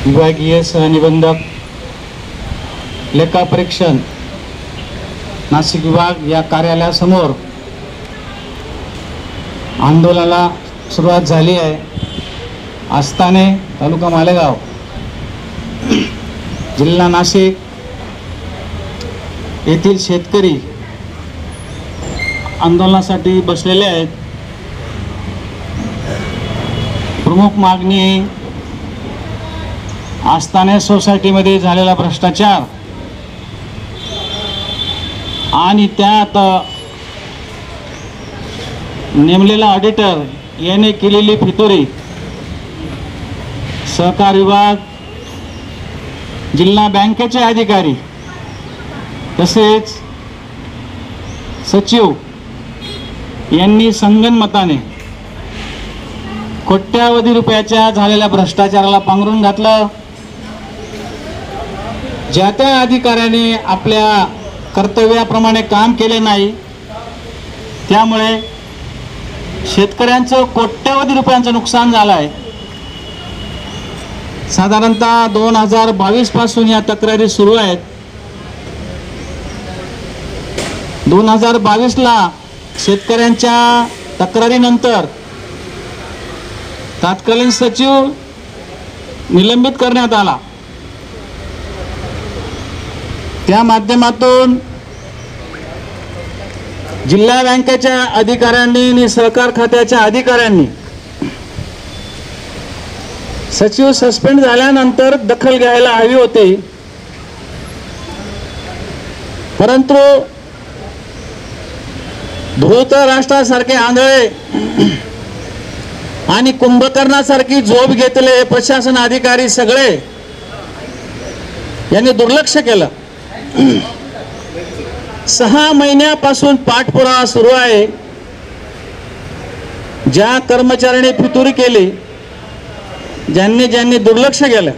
विभागीय सहनिबंधक लेखापरीक्षण नाशिक विभाग या कार्यालयासमोर आंदोलनाला सुरुवात झाली आहे। आस्थाने तालुका मालेगाव जिल्हा नाशिक येथील शेतकरी आंदोलनासाठी बसलेले आहेत। प्रमुख मागणी आस्थाने सोसायटीमध्ये झालेला भ्रष्टाचार आणि त्यात नेमलेला ऑडिटर याने केलेली फितुरी, सहकार विभाग, जिल्हा बँकेचे अधिकारी तसेच सचिव यांनी संगनमताने कोट्यावधी रुपयाच्या झालेल्या भ्रष्टाचाराला पांघरून घातलं। ज्या त्या अधिकाऱ्याने आपल्या कर्तव्याप्रमाणे काम केले नाही, त्यामुळे शेतकऱ्यांचं कोट्यावधी रुपयांचं नुकसान झालं आहे। साधारणतः 2022 पासून या तक्रारी सुरू आहेत। 2022 ला शेतकऱ्यांच्या तक्रारीनंतर तत्कालीन सचिव निलंबित करण्यात आला। त्या माध्यमातून जिल्हा बँकेच्या अधिकाऱ्यांनी आणि सहकार खात्याच्या अधिकाऱ्यांनी सचिव सस्पेंड झाल्यानंतर दखल घ्यायला हवी होती, परंतु धृतराष्ट्रासारखे आंधळे आणि कुंभकर्णासारखी झोप घेतले प्रशासन अधिकारी सगळे यांनी दुर्लक्ष केलं। 6 महिन्यापासून पाठपुरावा सुरू आहे। ज्या कर्मचाऱ्यांनी फितुरी केली, ज्यांनी दुर्लक्ष केलं,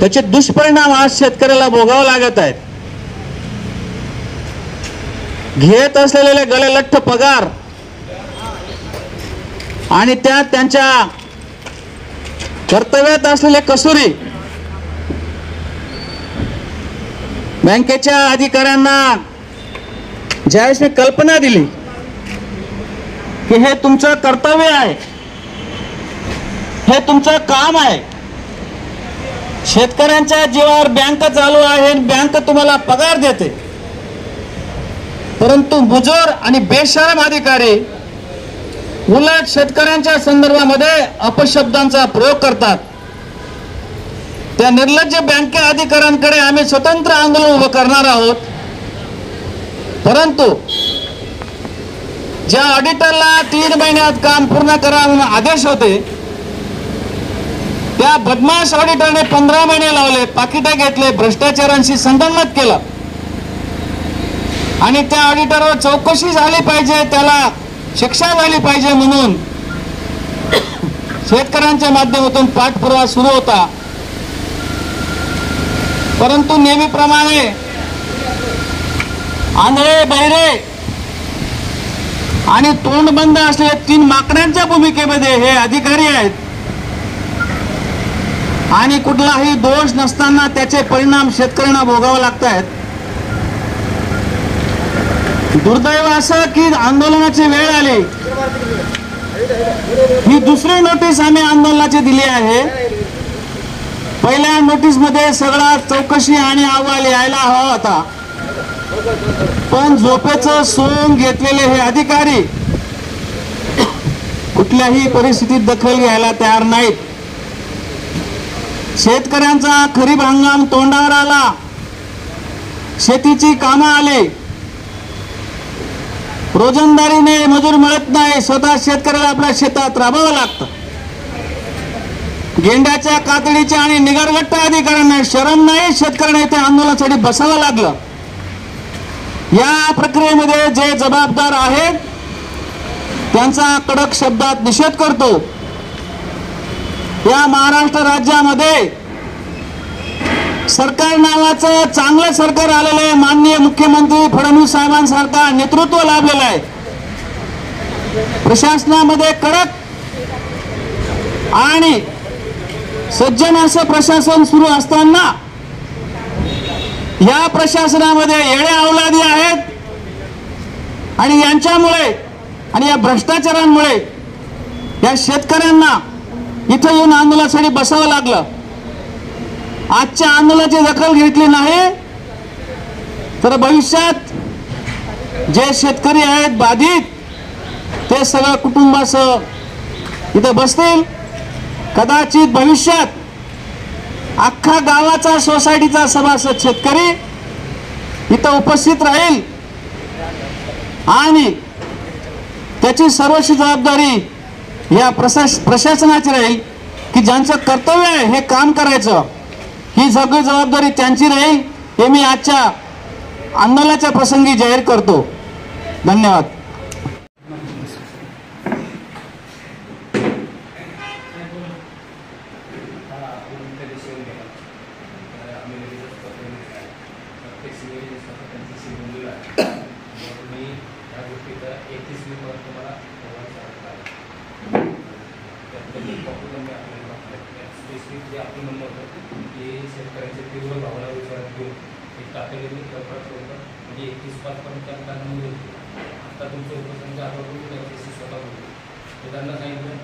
त्याचे दुष्परिणाम आज शेतकऱ्याला भोगावे लागत आहेत। घेत असलेले गळेलठ्ठ पगार आणि त्यात त्यांच्या कर्तव्यात असलेले कसुरी, बँकेच्या अधिकाऱ्यांना ज्यावेळेस मी कल्पना दिली की हे तुमचं कर्तव्य आहे, हे तुमचं काम आहे, शेतकऱ्यांच्या जीवावर बँक चालू आहे, बँक तुम्हाला पगार देते, परंतु मुजोर आणि बेशरम अधिकारी उलट शेतकऱ्यांच्या संदर्भामध्ये अपशब्दांचा प्रयोग करतात। त्या निर्लज्ज बँक अधिकाऱ्यांकडे आम्ही स्वतंत्र आंदोलन उभं करणार आहोत, परंतु ज्या ऑडिटरला 3 महिन्यात काम पूर्ण करा म्हणून आदेश होते, त्या बदमाश ऑडिटरने 15 महिने लावले, पाकिटे घेतले, भ्रष्टाचारांशी संगनमत केलं आणि त्या ऑडिटरवर चौकशी झाली पाहिजे, त्याला शिक्षा झाली पाहिजे म्हणून शेतकऱ्यांच्या माध्यमातून पाठपुरावा सुरू होता। परंतु नेहमीप्रमाणे आंधळे, बहिरे आणि तोंड बंद असलेले 3 माकडांच्या भूमिकेमध्ये हे अधिकारी आहेत आणि कुठलाही दोष नसताना त्याचे परिणाम शेतकऱ्यांना भोगावे लागत आहेत। दुर्दैव असं की आंदोलनाची वेळ आली, ही दुसरी नोटीस आम्ही आंदोलनाची दिली आहे। पहिल्या नोटीस मध्ये सगळा चौकशी आणि अहवाल यायला हवा होता, पण झोपेचं सोंग घेतलेले हे अधिकारी कुठल्याही परिस्थितीत दखल घ्यायला तयार नाहीत। शेतकऱ्यांचा खरीप हंगाम तोंडावर आला, शेतीची कामं आली, रोजंदारीने मजूर मिळत नाही, स्वतः शेतकऱ्याला आपल्या शेतात राबावं लागतं। गेंड्याच्या कातडीच्या आणि निगरगट्ट अधिकाऱ्यांना शरम नाही, शेतकऱ्यांना इथे आंदोलनासाठी बसावं लागलं। या प्रक्रियेमध्ये जे जबाबदार आहेत त्यांचा कडक शब्दात निषेध करतो। या महाराष्ट्र राज्यामध्ये सरकार नावाचं चांगलं सरकार आलेलं आहे, माननीय मुख्यमंत्री फडणवीस साहेबांसारखा नेतृत्व लाभलेलं आहे। प्रशासनामध्ये कडक आणि सज्जन असं प्रशासन सुरू असताना या प्रशासनामध्ये येडे अवलादी आहेत आणि यांच्यामुळे आणि या भ्रष्टाचारांमुळे या शेतकऱ्यांना इथं येऊन आंदोलनासाठी बसावं लागलं. आजच्या आंदोलनाची दखल घेतली नाही तर भविष्यात जे शेतकरी आहेत बाधित ते सगळं कुटुंबासह इथं बसतील. कदाचित भविष्यात अख्खा गावाचा सोसायटीचा सभासद शेतकरी इथं उपस्थित राहील आणि त्याची सर्वस्वी जबाबदारी या प्रशासनाची राहील की ज्यांचं कर्तव्य आहे हे काम करायचं, ही सगळी जबाबदारी त्यांची राहील. हे मी आजच्या आंदोलनाच्या प्रसंगी जाहीर करतो. धन्यवाद. आपण म्हणलं होतं की शेतकऱ्यांच्या तीव्र भावना विचारात घेऊन एक तातडीने प्रकल्प होतं म्हणजे 31/5 पर्यंत कालावधी होती. आता तुमचं उपसंघ आठवडून त्याच्याशी स्वतः होतो ते त्यांना सांगितलं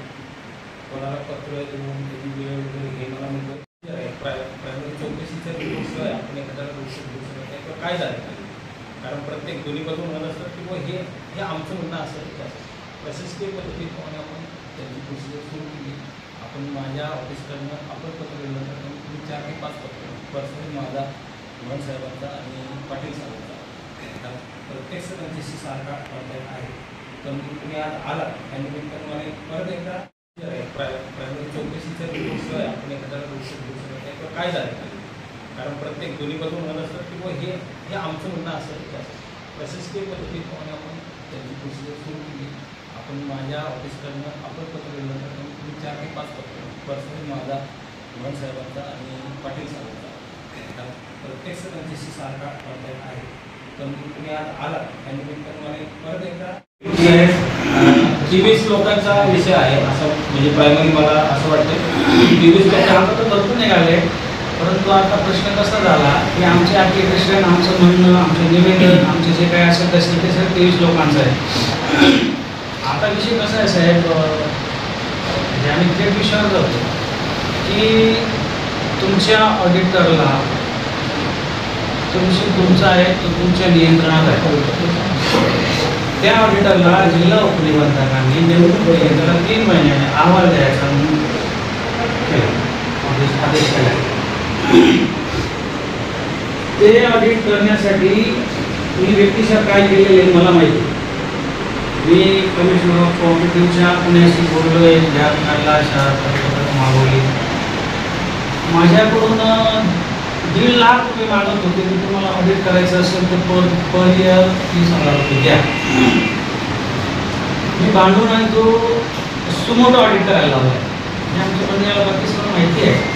कोणाला पत्र देऊन त्याची वेळ वगैरे हे मला म्हणतो प्रायमरी चौकशीच्या शिवाय आपण एखाद्याला दोष देऊ शकत नाही किंवा काय झालं. कारण प्रत्येक दोन्ही बाजू म्हणत असतात की बुवा हे आमचं म्हणणं असं प्रशासकीय पद्धतीप्रमाणे आपण त्यांची प्रोसिजर सुरू केली. आपण माझ्या ऑफिसकडनं आपण पत्र दिलं तर तुम्ही 4 ते 5 पत्र पर्सनली माझा भवन साहेबांचा आणि पाटील साहेबांचा प्रत्यक्ष त्यांच्याशी सारखा कॉन्टॅक्ट आहे. तर तुम्ही आज आला त्यानिमित्तानं मला परत एकदा प्रायमरी चौकशीच्या शिवाय आपण एखाद्याला दोष देऊ शकत नाही किंवा काय झालं. कारण प्रत्येक दोन्ही बाजू म्हणत असतात की बुवा हे आमचं म्हणणं असं प्रशासकीय पद्धतीप्रमाणे आपण त्यांची प्रोसिजर सुरू केली. आपण माझ्या ऑफिसकडनं आपण पत्र दिलं तर तुम्ही 4 ते 5 पत्र पर्सनली माझा भवन साहेबांचा आणि पाटील साहेबांचा प्रत्यक्ष त्यांच्याशी सारखा कॉन्टॅक्ट आहे. तर तुम्ही आज आला त्यानिमित्तानं मला परत एकदा 23 लोकांचा विषय आहे असं म्हणजे प्रायमरी मला असं वाटतं 23 लोक आमचं तर भरपूर निघाले. परंतु आता प्रश्न कसा झाला की आमचे ॲप्लिकेशन आमचं म्हणणं आमचं निवेदन आमचे जे काही असेल ते सगळं 23 लोकांचं आहे. आता विषय कसा आहे साहेब म्हणजे आम्ही थेट विषयावर जातो की तुमच्या ऑडिटरला तुमचं आहे तो तुमच्या नियंत्रणात आहे. त्या ऑडिटरला जिल्हा उपनिबंधकांनी निवडणूक त्याला 3 महिन्याने अहवाल द्यायचा म्हणून केला आदेश केला. ते ऑडिट करण्यासाठी मी व्यक्तिशः काय केलेले मला माहिती. मी कमिशनर ऑफ कॉम्पिटिशनच्या पुण्याशी बोललो आहे. ज्या काढला शाळा मागवली माझ्याकडून 1.5 लाख रुपये मागत होते की तुम्हाला ऑडिट करायचं असेल तर पर इयर 30,000 रुपये द्या. मी भांडून आणि तो सुमोटो ऑडिट करायला लावला आहे. आमच्या मंडळाला बाकी सगळं माहिती आहे.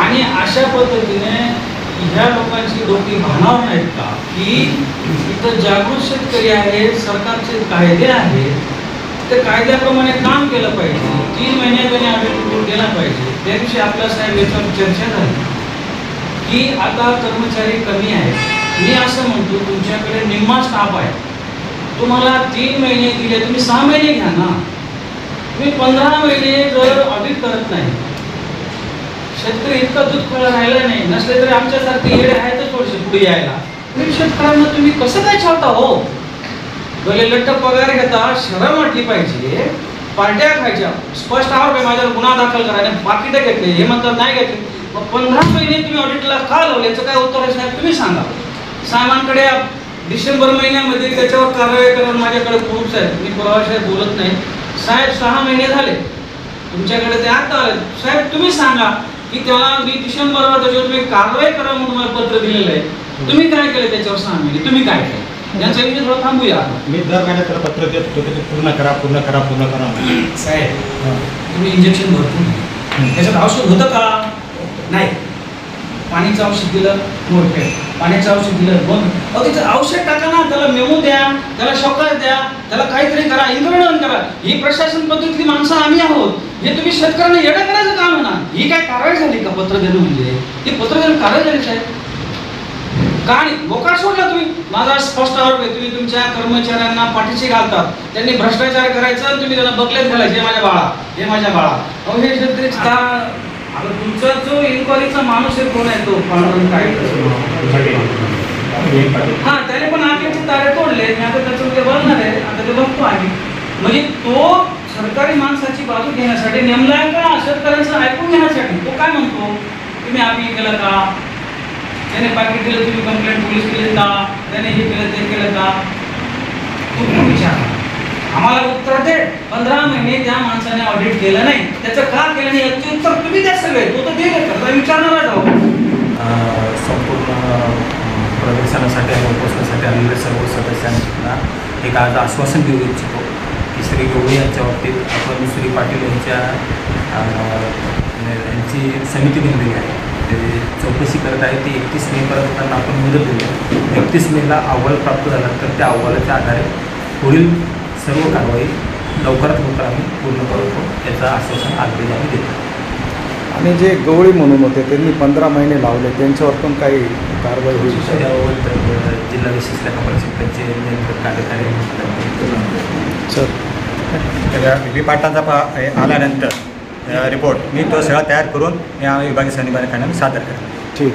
आणि अशा पद्धतीने ह्या लोकांची डोकी भानावर नाहीत का की इथं जागृत शेतकरी आहेत, सरकारचे कायदे आहेत, त्या कायद्याप्रमाणे काम केलं पाहिजे. 3 महिन्याने ऑडिट केला पाहिजे. त्या दिवशी आपल्या साहेब याच्यावर चर्चा झाली की आता कर्मचारी कमी आहेत. मी असं म्हणतो तुमच्याकडे निम्मा स्टाफ आहे, तुम्हाला 3 महिने दिले तुम्ही 6 महिने घ्या ना. तुम्ही 15 महिने जर ऑडिट करत नाही शेतकरी इतका दूध खोला राहिला नाही नसले तरी आमच्यासारखे येडे आहेतच थोडेसे पुढे यायला. शेतकऱ्यांना तुम्ही कसं काय चालता हो. गले लट्ट पगार घेता शरम वाटली पाहिजे. पार्ट्या खायच्या स्पष्ट आहोत काय माझ्यावर गुन्हा दाखल करायला पाकिटं घेतले हे म्हणतात नाही घेतले. मग 15 महिने तुम्ही ऑडिटला का लावले याचं काय उत्तर आहे साहेब तुम्ही सांगा. साहेबांकडे डिसेंबर महिन्यामध्ये त्याच्यावर कारवाई करून माझ्याकडे प्रूफ्स आहेत. मी प्रवाशात बोलत नाही साहेब. 6 महिने झाले तुमच्याकडे ते आता आले साहेब. तुम्ही सांगा की त्याला मी डिसेंबरवर त्याच्यावर तुम्ही कारवाई करा म्हणून मला पत्र दिलेलं आहे. तुम्ही काय केलं त्याच्यावर 6 महिने तुम्ही काय केलं यांचा विषय थोडा थांबूया. मी दर महिन्यात त्याला पत्र देत होते पूर्ण करा पूर्ण करा पूर्ण करा. साहेब तुम्ही इंजेक्शन भरपूर त्याच्यात औषध होतं का नाही. पाणीचं औषध दिलं मोठे पाण्याचं औषध दिलं मग त्याचं औषध टाका ना. त्याला मेमो द्या, त्याला शॉकर द्या, त्याला काहीतरी करा, इंग्रडन करा. ही प्रशासन पद्धतीतली माणसं आम्ही आहोत. हे तुम्ही शेतकऱ्यांना येणं करायचं काम आहे ना. ही काय कारवाई झाली का पत्र देणं म्हणजे? ही पत्र देणं कारवाई झाली साहेब का? आणि मोकार सोडला तुम्ही. माझा स्पष्ट आरोप आहे, तुम्ही तुमच्या कर्मचाऱ्यांना पाठीशी घालतात. त्यांनी भ्रष्टाचार करायचा, तुम्ही त्यांना बकलेत घालायचे, हे माझ्या बाळा, हे माझ्या बाळा. अहो हे शेतकरी का? आता तुमचा जो इन्क्वायरीचा माणूस आहे कोण आहे तो पांडुरंग काय हा, त्याने पण आपल्याचे तारे तोडले. मी आता त्याचं उद्या बोलणार आहे, आता ते बघतो आम्ही. म्हणजे तो सरकारी माणसाची बाजू घेण्यासाठी नेमलाय का शेतकऱ्यांचं ऐकून घेण्यासाठी? तो काय म्हणतो, तुम्ही आम्ही केलं का, त्याने पाकिट दिलं, तुम्ही कंप्लेंट पोलीस केली का, त्याने हे केलं ते केलं का? तुम्ही विचार आम्हाला उत्तर दे. 15 महिने त्या माणसाने ऑडिट केलं नाही, त्याचं का केलं नाही याचे उत्तर तुम्ही द्या सगळे. तो तर दिले तर विचारणार आहोत. संपूर्ण प्रदर्शनासाठी आणि उपोषणासाठी आलेल्या सर्व सदस्यांना एक आज आश्वासन देऊ इच्छितो की श्री गवळी यांच्या बाबतीत आपण श्री पाटील यांची समिती नेमलेली आहे. ते चौकशी करत आहे. ती 31 मेपर्यंत त्यांना आपण मुदत दिली आहे. 31 मेला अहवाल प्राप्त झाला तर त्या अहवालाच्या आधारे पुढील सर्व कारवाई लवकरात लवकर आम्ही पूर्ण करतो याचं आश्वासन आजही आम्ही देतो. आणि जे गवळी म्हणून होते त्यांनी 15 महिने लावले, त्यांच्यावर पण काही कारवाई होईल? त्याबाबत जिल्हा विशेष लेखा परिषदेचे नियंत्रक कार्यकारी सर व्ही पाटाचा आल्यानंतर रिपोर्ट मी तो सगळा तयार करून या विभागीय समितीमध्ये सादर करतो. ठीक.